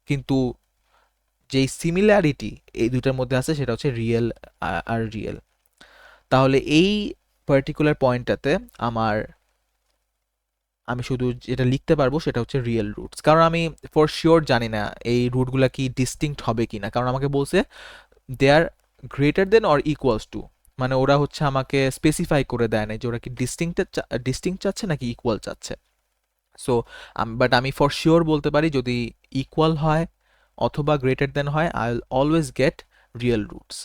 কিন্তু যেই সিমিলারিটি এই দুটার মধ্যে আছে সেটা হচ্ছে রিয়েল আর রিয়েল। তাহলে এই পার্টিকুলার পয়েন্টটাতে আমি শুধু যেটা লিখতে পারবো সেটা হচ্ছে রিয়েল রুটস, কারণ আমি ফর শিওর জানি না এই রুটগুলা কি ডিস্টিংক্ট হবে কিনা, কারণ আমাকে বলছে they are greater than or equals to, মানে ওরা হচ্ছে আমাকে স্পেসিফাই করে দেয় না যে ওরা কি ডিস্টিংক্ট চাচ্ছে নাকি ইকুয়াল চাচ্ছে। সো বাট আমি ফর শিওর বলতে পারি যদি ইকুয়াল হয় অথবা গ্রেটার দেন হয়, I will always get real roots.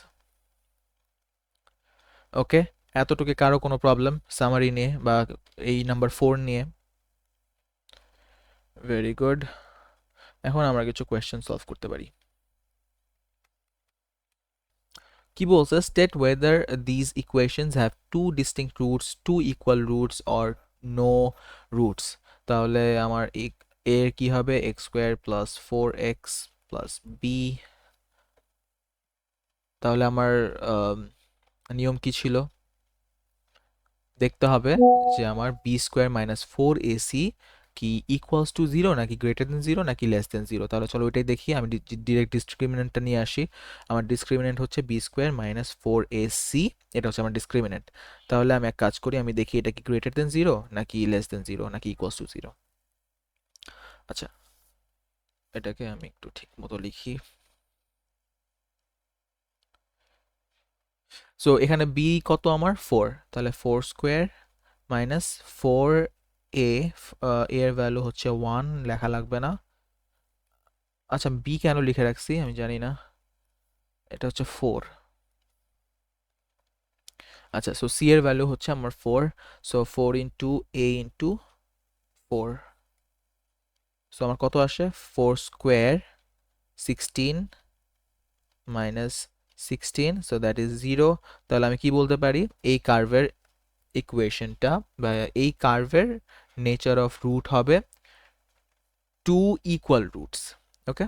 Okay, এতটুকু কারো কোনো প্রবলেম সামারি নিয়ে বা এই নাম্বার 4 নিয়ে? Very good. এখন আমরা কিছু কোয়েশ্চেন সলভ করতে পারি। কি বলছে, state whether these equations have two distinct roots, two equal roots or no roots. তাহলে আমার এর কি হবে, X square plus 4x plus B. তাহলে আমার নিয়ম কি ছিল, দেখতে হবে যে আমার বি স্কোয়ার মাইনাস 4ac কি ইকুয়ালস টু 0 নাকি গ্রেটার দেন 0 নাকি লেস দেন 0। তাহলে চলো ওইটাই দেখি, আমি ডিরেক্ট ডিসক্রিমিনেন্টটা নিয়ে আসি। আমার ডিসক্রিমিনেন্ট হচ্ছে বি স্কোয়ার মাইনাস 4ac, এটা হচ্ছে আমার ডিসক্রিমিনেন্ট। তাহলে আমি এক কাজ করি, আমি দেখি এটা কি গ্রেটার দেন 0 নাকি লেস দেন 0 নাকি ইকুয়ালস টু 0। আচ্ছা, এটাকে আমি একটু ঠিক মতো লিখি। সো এখানে বি কত আমার 4, তাহলে 4 স্কোয়ার মাইনাস 4a, এর ভ্যালু হচ্ছে 1, লেখা লাগবে না। আচ্ছা, বি কেন লিখে রাখছি আমি জানি না, এটা হচ্ছে 4। আচ্ছা, সো সি এর ভ্যালু হচ্ছে আমার 4, সো 4 ইন্টু এ ইন্টু 4, সো আমার কত আসে 4 square 16 minus 16, so that is 0। তাহলে আমি কি বলতে পারি, এই কার্ভের ইকুয়েশনটা বা এই কার্ভের নেচার অফ রুট হবে টু ইকুয়াল রুটস। ওকে,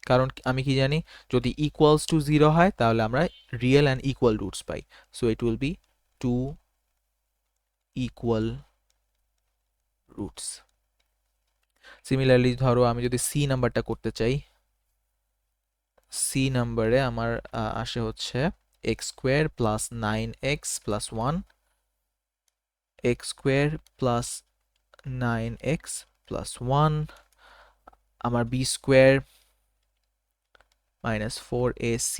কারণ আমি কি জানি, যদি ইকুয়ালস টু 0 হয় তাহলে আমরা রিয়েল অ্যান্ড ইকুয়াল রুটস পাই, so it will be two equal roots. Similarly ধরো আমি যদি সি নাম্বারটা করতে চাই, সি নাম্বারে আমার আসে হচ্ছে x square plus 9x plus 1, x square plus 9x plus 1, আমার বি স্কোয়ার মাইনাস 4ac,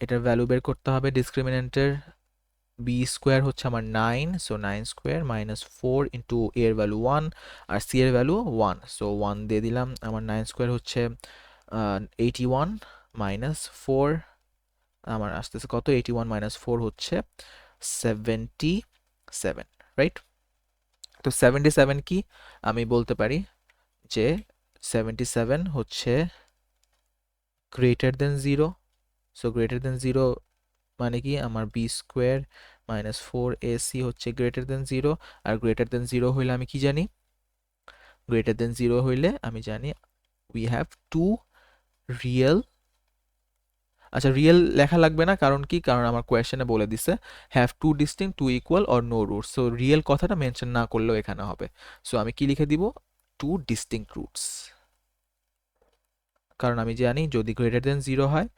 এটার ভ্যালু বের করতে হবে ডিসক্রিমিনেন্টের। বি স্কোয়ার হচ্ছে আমার 9, সো 9 স্কোয়ার মাইনাস 4 ইন্টু এর ভ্যালু 1 আর সি এর ভ্যালু 1, সো 1 দিয়ে দিলাম। আমার 9 স্কোয়ার হচ্ছে 81 মাইনাস 4, আমার আসতেছে কত, 81 মাইনাস 4 হচ্ছে 77, রাইট? তো 77 কি, আমি বলতে পারি যে 77 হচ্ছে greater than 0। So greater than 0 মানে কি, আমার বি স্কোয়ার মাইনাস 4ac হচ্ছে গ্রেটার দেন 0, আর গ্রেটার দেন 0 হইলে আমি কি জানি, গ্রেটার দেন 0 হইলে আমি জানি উই হ্যাভ টু রিয়েল। আচ্ছা, রিয়েল লেখা লাগবে না, কারণ কি, কারণ আমার কোয়েশ্চেনে বলে দিছে have two distinct, two equal or no roots, so real কথাটা মেনশন না করলেও এখানে হবে। সো আমি কি লিখে দিব, টু ডিস্টিংক্ট রুটস, কারণ আমি জানি যদি গ্রেটার দেন 0 হয়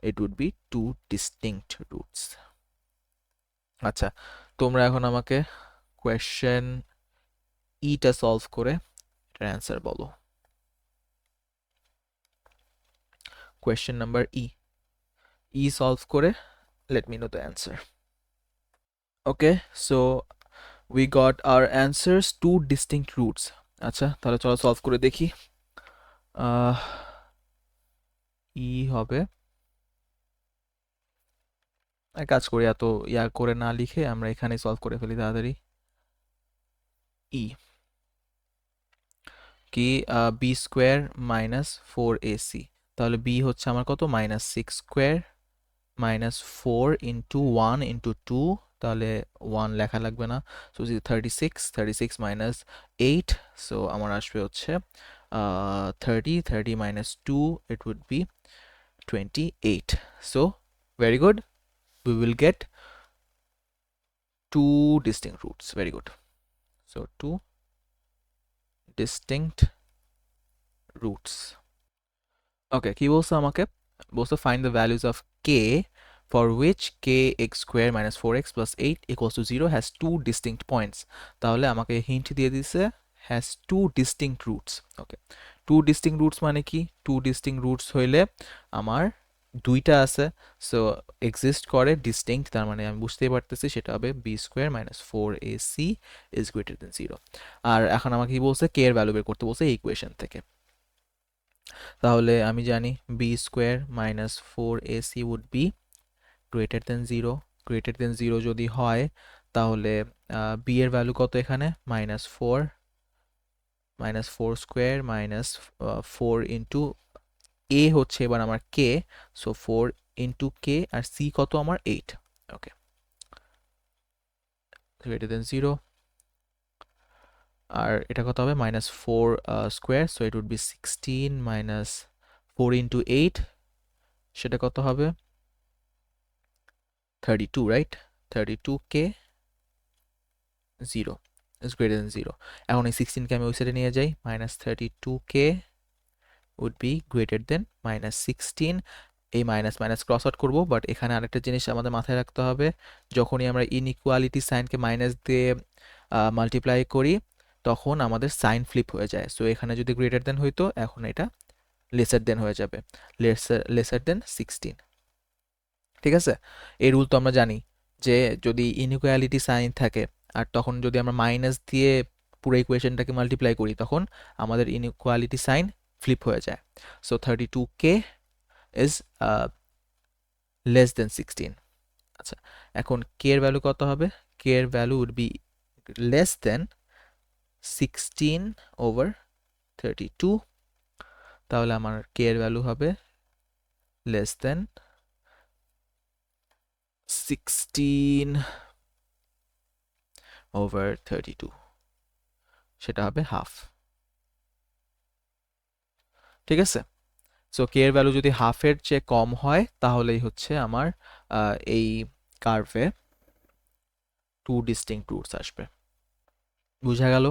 it would be two distinct roots. আচ্ছা, তোমরা এখন আমাকে কোয়েশ্চেন ইটা সলভ করে এটার অ্যান্সার বলো। কোয়েশ্চেন নাম্বার ই সলভ করে let me know the answer. Okay, so we got our answers, two distinct roots. আচ্ছা, তাহলে চলো সলভ করে দেখি। ই হবে, এক কাজ করি, এত ইয়া করে না লিখে আমরা এখানে সলভ করে ফেলি তাড়াতাড়ি। ই কি, বি স্কোয়ার মাইনাস 4ac, তাহলে বি হচ্ছে আমার কত, minus 6 square minus 4 into 1 into 2, তাহলে 1 লেখা লাগবে না। সো 36 মাইনাস 8, সো আমার আসবে হচ্ছে 30 minus 2, it would be 28. So very good, we will get two distinct roots. Very good. So two distinct roots. ওকে, কি বলছো আমাকে? বলছো find the values of K for which K X square minus 4x plus 8 equals to 0 has two distinct points. তাহলে আমাকে hint দিয়ে দিছে has two distinct roots. Okay, two distinct roots মানে কি? টু ডিস্টিংক্ট রুটস হইলে আমার দুইটা আছে, সো এক্সিস্ট করে ডিস্টিংক্ট, তার মানে আমি বুঝতেই পারতেছি সেটা হবে B square minus 4ac is greater than 0। আর এখন আমাকে কি বলছে? কে এর ভ্যালু বের করতে বলছে এই ইকুয়েশন থেকে। তাহলে আমি জানি b square minus 4ac would be greater than 0। Greater than 0 যদি হয় তাহলে বি এর ভ্যালু কত এখানে? Minus four square minus 4 into a হচ্ছে এবার আমার কে, সো 4 ইন্টু কে, আর সি কত আমার 8। ওকে, গ্রেটার দেন 0। আর এটা কত হবে? -4 square, so it would be 16 minus 4 into 8, সেটা কত হবে? 32, right? 32k 0 is greater than 0. এখন এই 16কে আমি ওই সাইডে নিয়ে যাই, -32k would be greater than -16. এই মাইনাস মাইনাস ক্রস আউট করবো, বাট এখানে আরেকটা জিনিস আমাদের মাথায় রাখতে হবে, যখনই আমরা ইনইকুয়ালিটি সাইনকে মাইনাস দিয়ে মাল্টিপ্লাই করি তখন আমাদের সাইন ফ্লিপ হয়ে যায়। সো এখানে যদি গ্রেটার দেন হইতো, এখন এটা লেসার দেন হয়ে যাবে, লেসার দেন 16। ঠিক আছে? এই রুল তো আমরা জানি যে যদি ইনইকুয়ালিটি সাইন থাকে আর তখন যদি আমরা মাইনাস দিয়ে পুরো ইকুয়েশনটাকে মাল্টিপ্লাই করি তখন আমাদের ইনইকুয়ালিটি সাইন ফ্লিপ হয়ে যায়। So 32k is less than 16। আচ্ছা, এখন কে এর ভ্যালু কত হবে? কে এর value would be less than 16/32। তাহলে আমার কে এর ভ্যালু হবে লেস দেন 16/32, সেটা হবে হাফ। ঠিক আছে? সো কে এর ভ্যালু যদি হাফের চেয়ে কম হয় তাহলেই হচ্ছে আমার এই কার্ভে টু ডিস্টিংক্ট রুটস আসবে। বুঝা গেল?